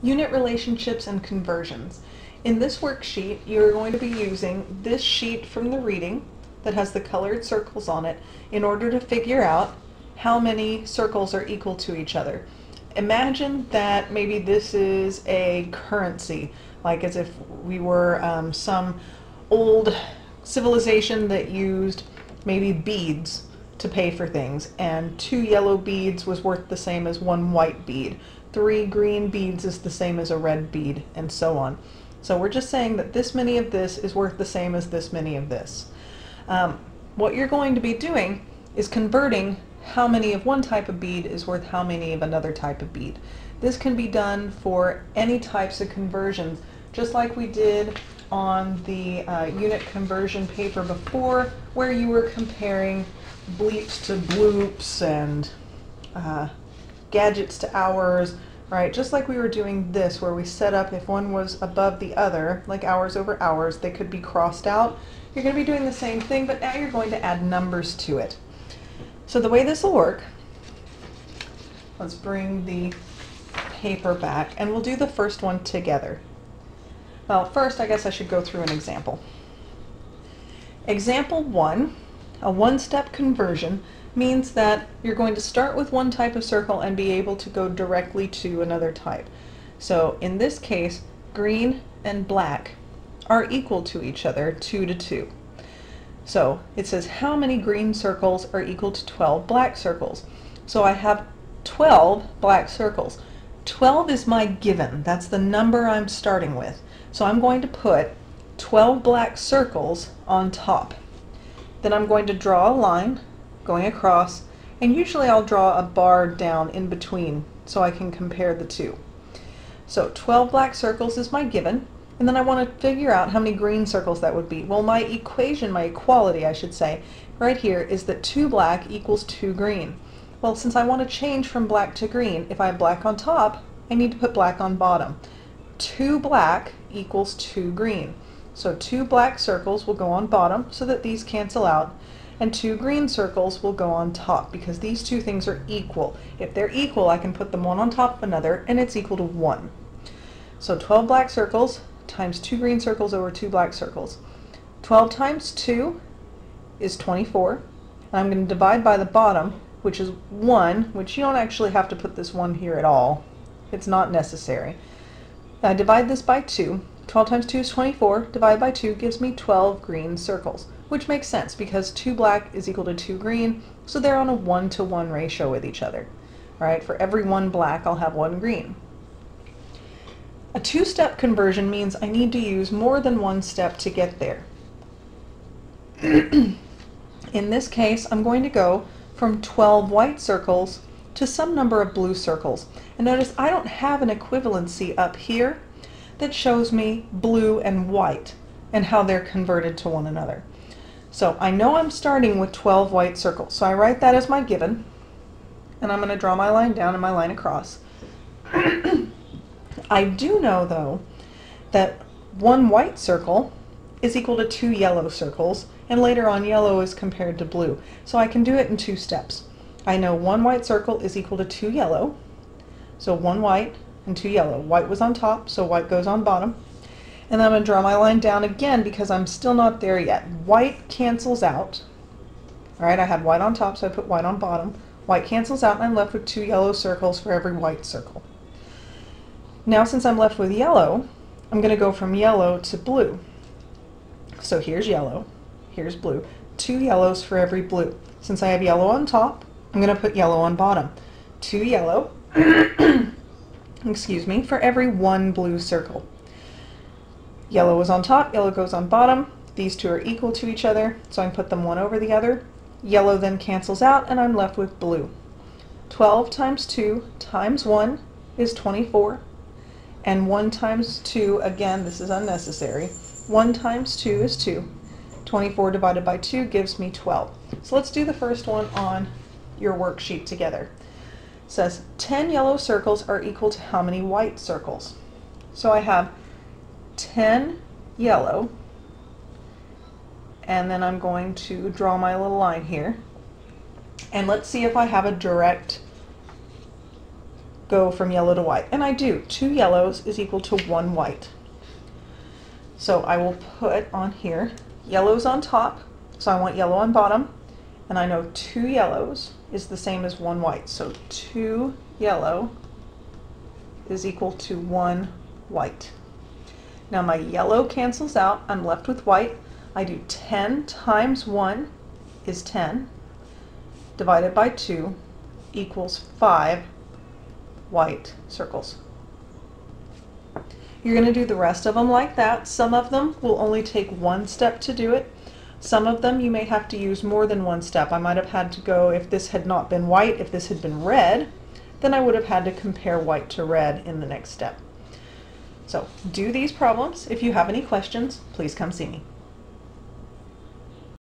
Unit relationships and conversions. In this worksheet, you're going to be using this sheet from the reading that has the colored circles on it in order to figure out how many circles are equal to each other. Imagine that maybe this is a currency, like as if we were some old civilization that used maybe beads to pay for things, and 2 yellow beads was worth the same as 1 white bead. 3 green beads is the same as a red bead, and so on. So we're just saying that this many of this is worth the same as this many of this. What you're going to be doing is converting how many of one type of bead is worth how many of another type of bead. This can be done for any types of conversions, just like we did on the unit conversion paper before, where you were comparing bleeps to bloops and gadgets to hours, right? Just like we were doing this, where we set up if one was above the other, like hours over hours, they could be crossed out. You're going to be doing the same thing, but now you're going to add numbers to it. So the way this will work, let's bring the paper back, and we'll do the first one together. Well, first I guess I should go through an example. Example 1, a one-step conversion, means that you're going to start with one type of circle and be able to go directly to another type. So in this case, green and black are equal to each other, 2 to 2. So it says how many green circles are equal to 12 black circles. So I have 12 black circles. 12 is my given. That's the number I'm starting with. So I'm going to put 12 black circles on top. Then I'm going to draw a line going across, and usually I'll draw a bar down in between so I can compare the two. So 12 black circles is my given, and then I want to figure out how many green circles that would be. Well, my equation, my equality I should say, right here is that 2 black equals 2 green. Well, since I want to change from black to green, if I have black on top, I need to put black on bottom. 2 black equals 2 green. So 2 black circles will go on bottom so that these cancel out, and 2 green circles will go on top because these two things are equal. If they're equal, I can put them one on top of another, and it's equal to 1. So 12 black circles times 2 green circles over 2 black circles. 12 times 2 is 24, and I'm going to divide by the bottom, which is 1, which you don't actually have to put this 1 here at all. It's not necessary. I divide this by 2. 12 times 2 is 24, divided by 2 gives me 12 green circles, which makes sense because 2 black is equal to 2 green, so they're on a 1-to-1 ratio with each other. Right? For every 1 black, I'll have 1 green. A two-step conversion means I need to use more than one step to get there. In this case, I'm going to go from 12 white circles to some number of blue circles. And notice I don't have an equivalency up here that shows me blue and white and how they're converted to one another. So I know I'm starting with 12 white circles, so I write that as my given, and I'm going to draw my line down and my line across. I do know, though, that 1 white circle is equal to 2 yellow circles, and later on yellow is compared to blue. So I can do it in 2 steps. I know 1 white circle is equal to 2 yellow, so 1 white and 2 yellow. White was on top, so white goes on bottom. And then I'm going to draw my line down again because I'm still not there yet. White cancels out. All right, I had white on top, so I put white on bottom. White cancels out, and I'm left with 2 yellow circles for every white circle. Now, since I'm left with yellow, I'm going to go from yellow to blue. So here's yellow, here's blue. 2 yellows for every blue. Since I have yellow on top, I'm going to put yellow on bottom. 2 yellow, excuse me, for every 1 blue circle. Yellow is on top, yellow goes on bottom. These two are equal to each other, so I can put them one over the other. Yellow then cancels out, and I'm left with blue. 12 times 2 times 1 is 24. And 1 times 2, again, this is unnecessary. 1 times 2 is 2. 24 divided by 2 gives me 12. So let's do the first one on your worksheet together. It says 10 yellow circles are equal to how many white circles? So I have 10 yellow, and then I'm going to draw my little line here. And let's see if I have a direct go from yellow to white. And I do. 2 yellows is equal to 1 white. So I will put on here, yellow's on top, so I want yellow on bottom, and I know 2 yellows is the same as 1 white. So 2 yellow is equal to 1 white. Now my yellow cancels out, I'm left with white. I do 10 times 1 is 10, divided by 2 equals 5 white circles. You're going to do the rest of them like that. Some of them will only take 1 step to do it. Some of them you may have to use more than 1 step. I might have had to go, if this had not been white, if this had been red, then I would have had to compare white to red in the next step. So do these problems. If you have any questions, please come see me.